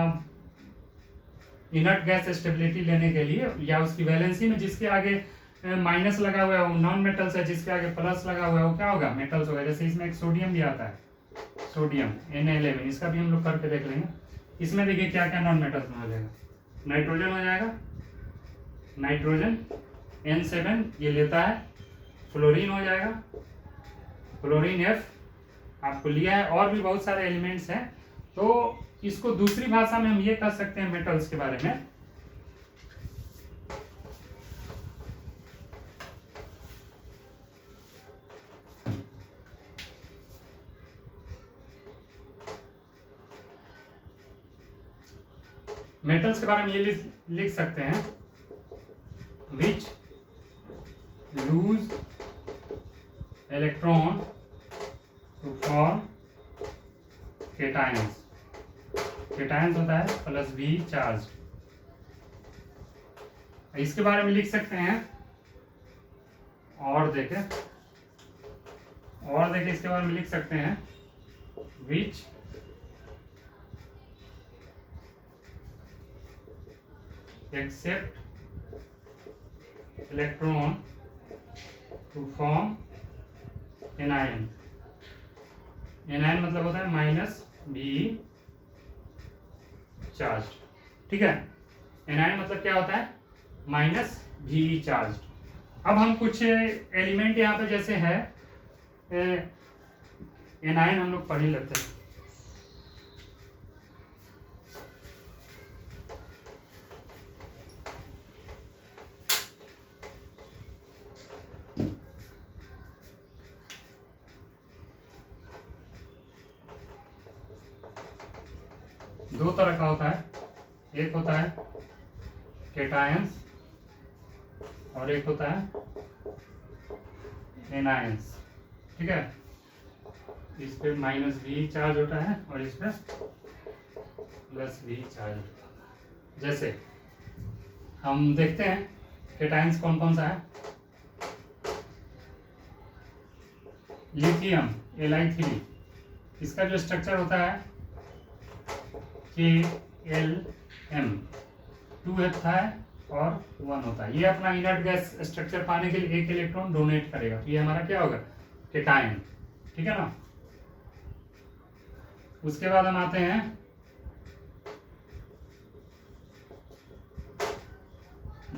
इनर्ट गैस स्टेबिलिटी लेने के लिए, या उसकी वैलेंसी में जिसके आगे माइनस लगा हुआ है वो नॉन मेटल्स है, जिसके आगे प्लस लगा हुआ है वो क्या होगा? मेटल्स होगा। जैसे इसमें एक सोडियम भी आता है, सोडियम Na11, इसका भी हम लोग करके देख लेंगे। इसमें देखिए क्या क्या नॉन मेटल्स में हो जाएगा। नाइट्रोजन हो जाएगा, नाइट्रोजन N7 ये लेता है, फ्लोरीन हो जाएगा, फ्लोरीन F आपको लिया है, और भी बहुत सारे एलिमेंट्स हैं। तो इसको दूसरी भाषा में हम ये कह सकते हैं मेटल्स के बारे में, मेटल्स के बारे में ये लिख सकते हैं which lose electron to form cations. Cations होता है +V चार्ज। इसके बारे में लिख सकते हैं और देखें इसके बारे में लिख सकते हैं विच accept electron to form anion। anion मतलब होता है -V चार्ज। ठीक है, anion मतलब क्या होता है? -V charge. अब हम कुछ एलिमेंट यहाँ पे जैसे है anion हम लोग पढ़ ही लेते हैं। दो तरह का होता है, एक होता है केटायंस और एक होता है एनायंस। ठीक है, इस पे -V चार्ज होता है और इस पे +V चार्ज। जैसे हम देखते हैं केटायंस कौन कौन सा है। लिथियम Li3, इसका जो स्ट्रक्चर होता है KLm, 2H है और 1 होता है। ये अपना इनर्ट गैस स्ट्रक्चर पाने के लिए एक इलेक्ट्रॉन डोनेट करेगा, तो ये हमारा क्या होगा, केटायन, ठीक है ना। उसके बाद हम आते हैं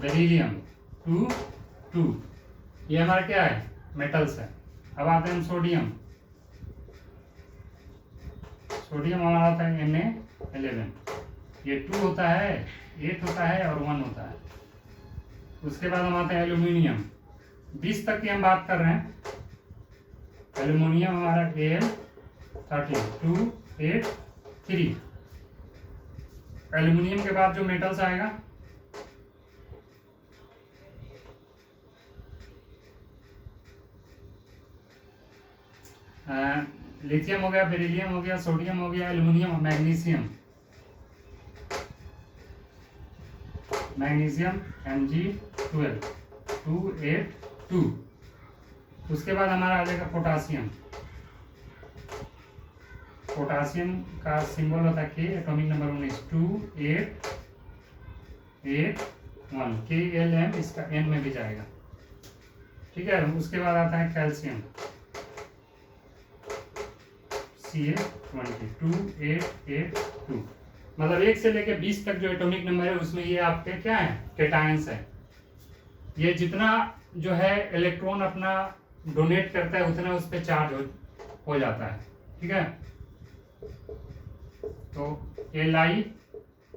बेरिलियम 2, ये हमारा क्या है, मेटल्स है। अब आते हैं हम सोडियम हमारा होता है Na11, ये 2 होता है, 8 होता है और 1 होता है। उसके बाद हम आते हैं एल्यूमिनियम, 20 तक की हम बात कर रहे हैं। एल्यूमिनियम हमारा Al13, 2, 8, 3। एल्यूमिनियम के बाद जो मेटल्स आएगा, लिथियम हो गया, बेरिलियम हो गया, सोडियम हो गया, एल्यूमिनियम, मैग्नीशियम Mg12, 282। उसके बाद हमारा आ जाएगा पोटासियम का सिंबल होता है K, एटॉमिक नंबर 19, 2881, KLm, इसका N में भी जाएगा, ठीक है। उसके बाद आता है कैल्शियम Ca20, 2882। मतलब 1 से लेकर 20 तक जो एटॉमिक नंबर है उसमें ये आपके क्या है, केटायंस है। ये जितना जो है इलेक्ट्रॉन अपना डोनेट करता है उतना उस पर चार्ज हो जाता है, ठीक है। तो Li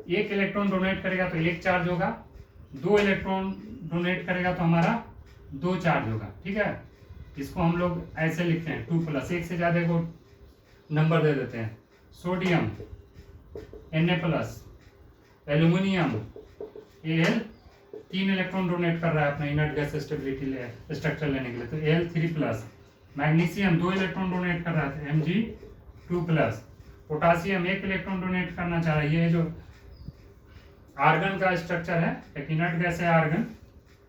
1 इलेक्ट्रॉन डोनेट करेगा तो 1 चार्ज होगा, 2 इलेक्ट्रॉन डोनेट करेगा तो हमारा 2 चार्ज होगा, ठीक है। इसको हम लोग ऐसे लिखते हैं 2+, 1 से ज्यादा को नंबर दे देते हैं। Sodium Na+, aluminium Al 3 electron donate कर रहा है अपना इनर्ट गैस स्टेबिलिटी स्ट्रक्चर लेने के लिए, तो Al3+। मैग्नीशियम 2 इलेक्ट्रॉन डोनेट कर रहा था, Mg2+। पोटासियम 1 इलेक्ट्रॉन डोनेट करना चाह रहा है। ये जो आर्गन का स्ट्रक्चर है, एक इनर्ट गैस है आर्गन,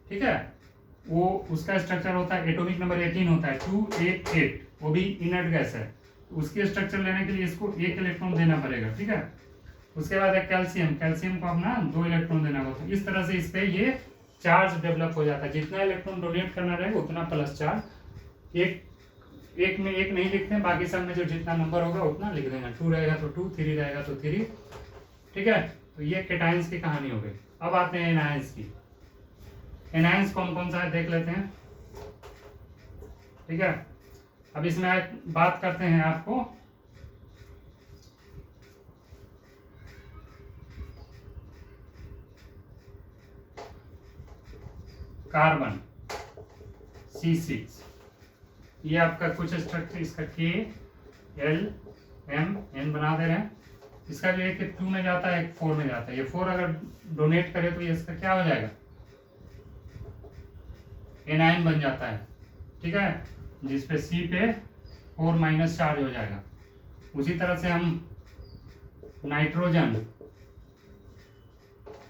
ठीक है, वो उसका स्ट्रक्चर होता है, एटॉमिक नंबर 18 होता है, 288, वो भी इनर्ट गैस है। उसके स्ट्रक्चर लेने के लिए इसको 1 इलेक्ट्रॉन देना पड़ेगा, ठीक है। उसके बाद है कैल्शियम को अपना 2 इलेक्ट्रॉन देना होता है। इस तरह से इस पे ये चार्ज डेवलप हो जाता है, जितना इलेक्ट्रॉन डोनेट करना रहेगा उतना प्लस चार्ज। एक में 1 नहीं लिखते हैं, बाकी सब में जो जितना नंबर होगा उतना लिख देना। 2 रहेगा तो 2, 3 रहेगा तो 3, ठीक है। तो ये केटायंस की कहानी हो गई। अब आते हैं एनायंस की। एनायंस कौन कौन सा है देख लेते हैं, ठीक है। अब इसमें बात करते हैं आपको कार्बन C6, ये आपका कुछ स्ट्रक्चर, इसका KLmN बना दे रहे हैं। इसका जो एक 2 में जाता है, एक 4 में जाता है। ये 4 अगर डोनेट करे तो ये इसका क्या हो जाएगा, एनायन बन जाता है, ठीक है, जिसपे C पे 4- चार्ज हो जाएगा। उसी तरह से हम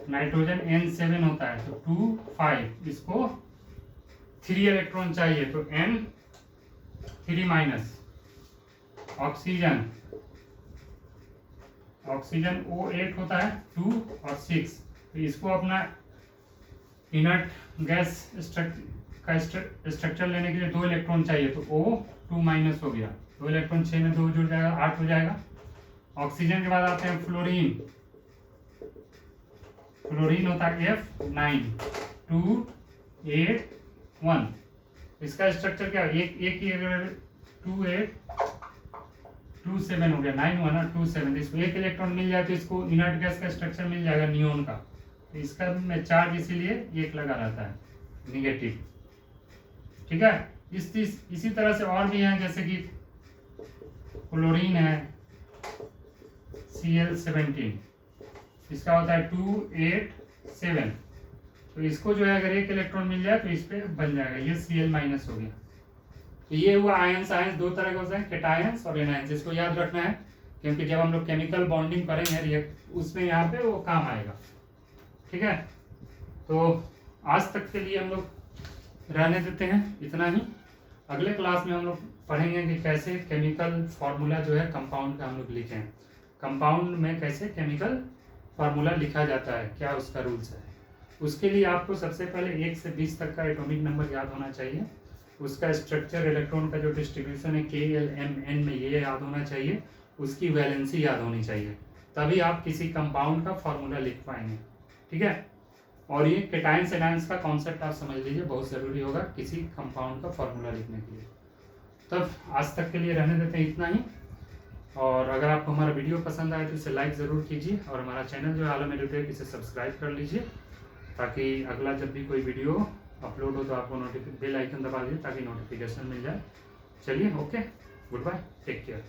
नाइट्रोजन N7 होता है, तो 2, 5, इसको 3 इलेक्ट्रॉन चाहिए, तो N3-। ऑक्सीजन O8 होता है, 2 और 6, तो इसको अपना इनर्ट गैस स्ट्रक्चर लेने के लिए 2 इलेक्ट्रॉन चाहिए, तो O2- हो गया, 2 इलेक्ट्रॉन 6 में 2 जुड़ जाएगा, 8 हो जाएगा। ऑक्सीजन के बाद आते हैं फ्लोरीन होता है F9, 2, 8, 1। इसका स्ट्रक्चर क्या है, एक ही अगर 2, 8, 2, 7 हो गया, 9, 1 और 2, 7, इसको 1 इलेक्ट्रॉन मिल जाए तो इसको इनर्ट गैस का स्ट्रक्चर मिल जाएगा नियोन का। तो इसका में चार्ज इसीलिए 1 लगा रहता है, निगेटिव, ठीक है। इसी तरह से और भी हैं, जैसे कि क्लोरीन है Cl17, इसका होता है 2, 8, 7, तो इसको जो है अगर 1 इलेक्ट्रॉन मिल जाए तो इस पे बन जाएगा, ये Cl- हो गया। तो ये हुआ आयंस 2 तरह के होते हैं, केटायंस और एनायंस। इसको याद रखना है, क्योंकि जब हम लोग केमिकल बॉन्डिंग करेंगे उसमें यहाँ पे वो काम आएगा, ठीक है। तो आज तक के लिए हम लोग रहने देते हैं, इतना ही। अगले क्लास में हम लोग पढ़ेंगे कि कैसे केमिकल फार्मूला जो है कंपाउंड का हम लोग लिखें, कंपाउंड में कैसे केमिकल फार्मूला लिखा जाता है, क्या उसका रूल्स है। उसके लिए आपको सबसे पहले 1 से 20 तक का एटॉमिक नंबर याद होना चाहिए, उसका स्ट्रक्चर, इलेक्ट्रॉन का जो डिस्ट्रीब्यूशन है KLMN में ये याद होना चाहिए, उसकी वैलेंसी याद होनी चाहिए, तभी आप किसी कंपाउंड का फार्मूला लिख पाएंगे। ठीक है, और ये केटाइंस एनायंस का कॉन्सेप्ट आप समझ लीजिए, बहुत ज़रूरी होगा किसी कंपाउंड का फार्मूला लिखने के लिए। तब आज तक के लिए रहने देते हैं इतना ही, और अगर आपको हमारा वीडियो पसंद आए तो इसे लाइक ज़रूर कीजिए, और हमारा चैनल जो है आलम एडुटेक, इसे सब्सक्राइब कर लीजिए, ताकि अगला जब भी कोई वीडियो अपलोड हो तो आपको बेल आइकन दबा दीजिए ताकि नोटिफिकेशन मिल जाए। चलिए, okay, good bye, take care.